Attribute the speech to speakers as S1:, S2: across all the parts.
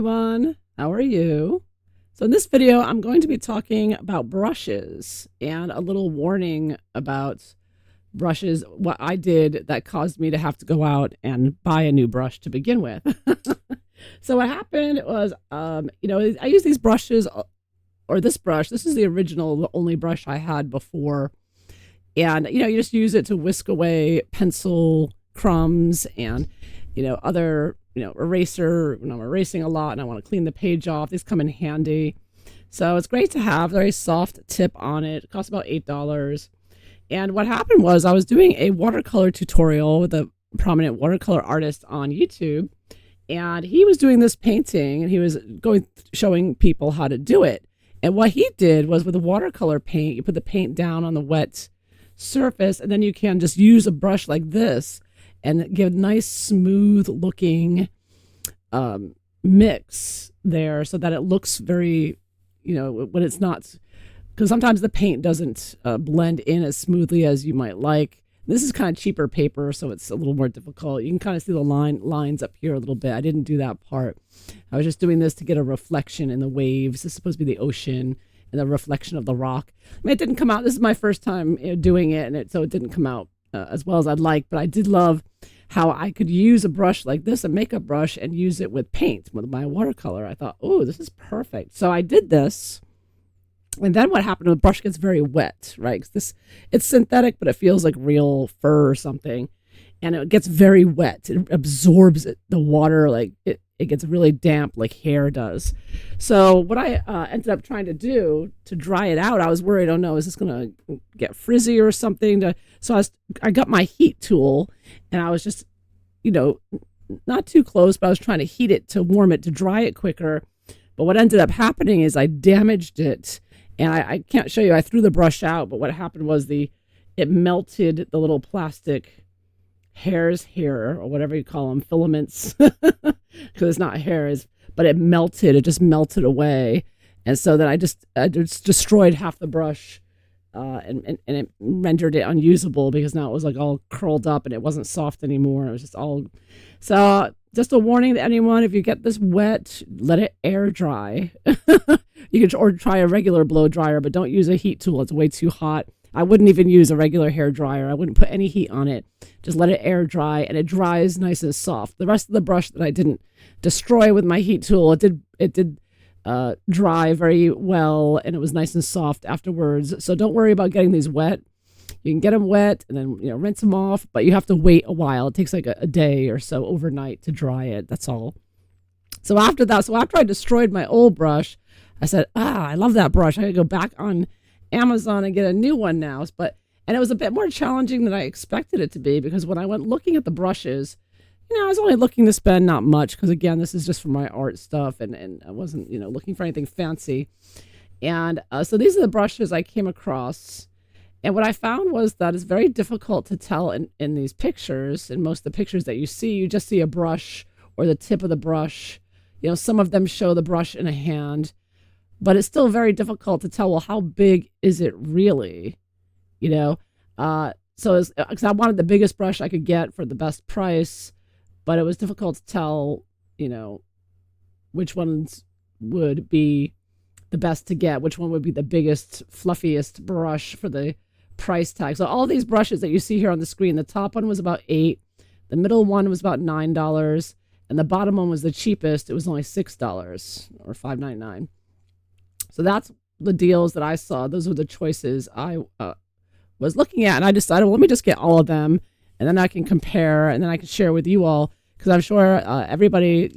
S1: everyone, how are you? So in this video, I'm going to be talking about brushes and a little warning about brushes, what I did that caused me to have to go out and buy a new brush to begin with. So what happened was, I use these brushes, or this brush. This is the original, the only brush I had before. And, you just use it to whisk away pencil crumbs and, other, eraser when I'm erasing a lot and I want to clean the page off. These come in handy. So it's great to have. Very soft tip on it. It costs about $8. And what happened was I was doing a watercolor tutorial with a prominent watercolor artist on YouTube. And he was doing this painting and he was showing people how to do it. And what he did was with a watercolor paint, you put the paint down on the wet surface and then you can just use a brush like this and give nice smooth looking mix there so that it looks very, when it's not, because sometimes the paint doesn't blend in as smoothly as you might like. This is kind of cheaper paper, so it's a little more difficult. You can kind of see the lines up here a little bit. I didn't do that part. I was just doing this to get a reflection in the waves. This is supposed to be the ocean and the reflection of the rock. I mean, it didn't come out. This is my first time doing it, and so it didn't come out as well as I'd like. But I did love how I could use a brush like this, a makeup brush, and use it with paint, with my watercolor. I thought, oh, this is perfect. So I did this. And then what happened, the brush gets very wet, right? 'Cause it's synthetic, but it feels like real fur or something. And it gets very wet. It absorbs the water, like it gets really damp like hair does. So what I ended up trying to do to dry it out, I was worried, oh no, is this going to get frizzy or something? So I got my heat tool and I was just, not too close, but I was trying to heat it to warm it, to dry it quicker. But what ended up happening is I damaged it. And I can't show you, I threw the brush out, but what happened was it melted the little plastic hairs here, or whatever you call them, filaments, because it's not hairs, but it just melted away. And so then I just destroyed half the brush and it rendered it unusable because now it was like all curled up and it wasn't soft anymore. It was just all, so just a warning to anyone, if you get this wet, let it air dry. You can or try a regular blow dryer, but don't use a heat tool. It's way too hot. I wouldn't even use a regular hair dryer. I wouldn't put any heat on it. Just let it air dry, and it dries nice and soft. The rest of the brush that I didn't destroy with my heat tool, it did dry very well, and it was nice and soft afterwards. So don't worry about getting these wet. You can get them wet and then rinse them off, but you have to wait a while. It takes like a day or so overnight to dry it. That's all. So after I destroyed my old brush, I said, I love that brush. I gotta go back on Amazon and get a new one now. And it was a bit more challenging than I expected it to be, because when I went looking at the brushes, I was only looking to spend not much, because again, this is just for my art stuff, and I wasn't, looking for anything fancy. And so these are the brushes I came across. And what I found was that it's very difficult to tell in these pictures. In most of the pictures that you see, you just see a brush or the tip of the brush. Some of them show the brush in a hand, but it's still very difficult to tell, well, how big is it really? So because I wanted the biggest brush I could get for the best price, but it was difficult to tell, which ones would be the best to get, which one would be the biggest, fluffiest brush for the price tag. So all these brushes that you see here on the screen, the top one was about $8, the middle one was about $9, and the bottom one was the cheapest. It was only $6 or $5.99. So that's the deals that I saw. Those were the choices I was looking at, and I decided, well, let me just get all of them, and then I can compare, and then I can share with you all, because I'm sure everybody,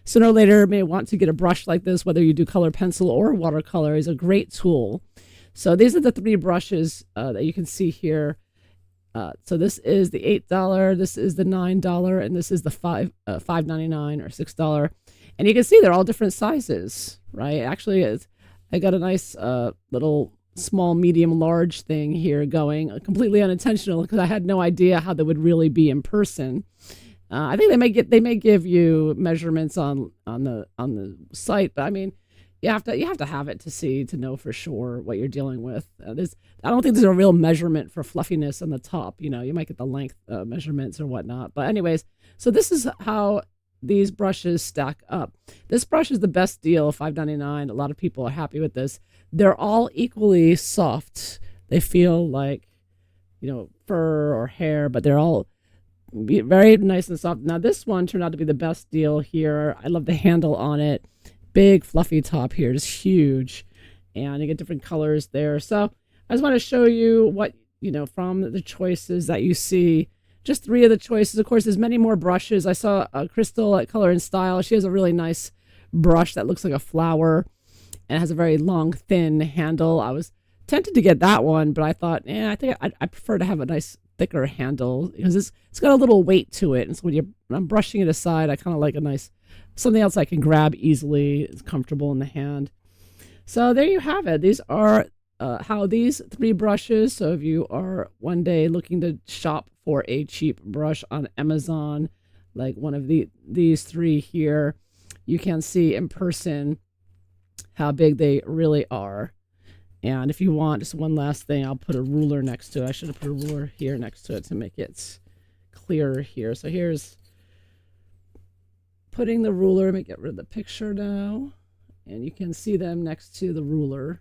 S1: sooner or later may want to get a brush like this, whether you do color pencil or watercolor. Is a great tool. So these are the three brushes that you can see here. So this is the $8, this is the $9, and this is the $5.99 or $6. And you can see they're all different sizes, right? Actually, I got a nice little small, medium, large thing here going, completely unintentional, because I had no idea how they would really be in person. I think they may give you measurements on the site, but I mean, you have to have it to know for sure what you're dealing with. I don't think there's a real measurement for fluffiness on the top. You might get the length measurements or whatnot. But anyways, so this is how these brushes stack up. This brush is the best deal, $5.99. A lot of people are happy with this. They're all equally soft. They feel like, fur or hair, but they're all very nice and soft. Now, this one turned out to be the best deal here. I love the handle on it. Big, fluffy top here, just huge. And you get different colors there. So I just want to show you what, from the choices that you see. Just 3 of the choices. Of course, there's many more brushes. I saw Crystal at Color and Style. She has a really nice brush that looks like a flower and has a very long, thin handle. I was tempted to get that one, but I thought, I think I prefer to have a nice, thicker handle because it's got a little weight to it. And so when I'm brushing it aside, I kind of like something else I can grab easily. It's comfortable in the hand. So there you have it. These are how these 3 brushes. So if you are one day looking to shop for a cheap brush on Amazon, like one of these 3 here, you can see in person how big they really are. And if you want, just one last thing, I'll put a ruler next to it. I should have put a ruler here next to it to make it clearer here. So here's putting the ruler. Let me get rid of the picture now. And you can see them next to the ruler.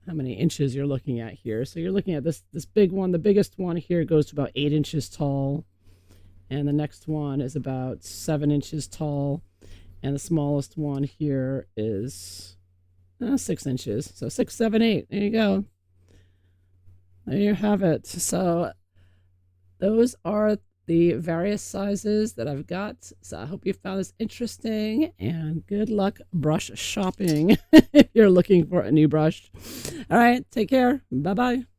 S1: How many inches you're looking at here. So you're looking at this big one. The biggest one here goes to about 8 inches tall. And the next one is about 7 inches tall. And the smallest one here is 6 inches. So 6, 7, 8. There you go. There you have it. So those are the various sizes that I've got. So I hope you found this interesting, and good luck brush shopping if you're looking for a new brush. All right, take care. Bye-bye.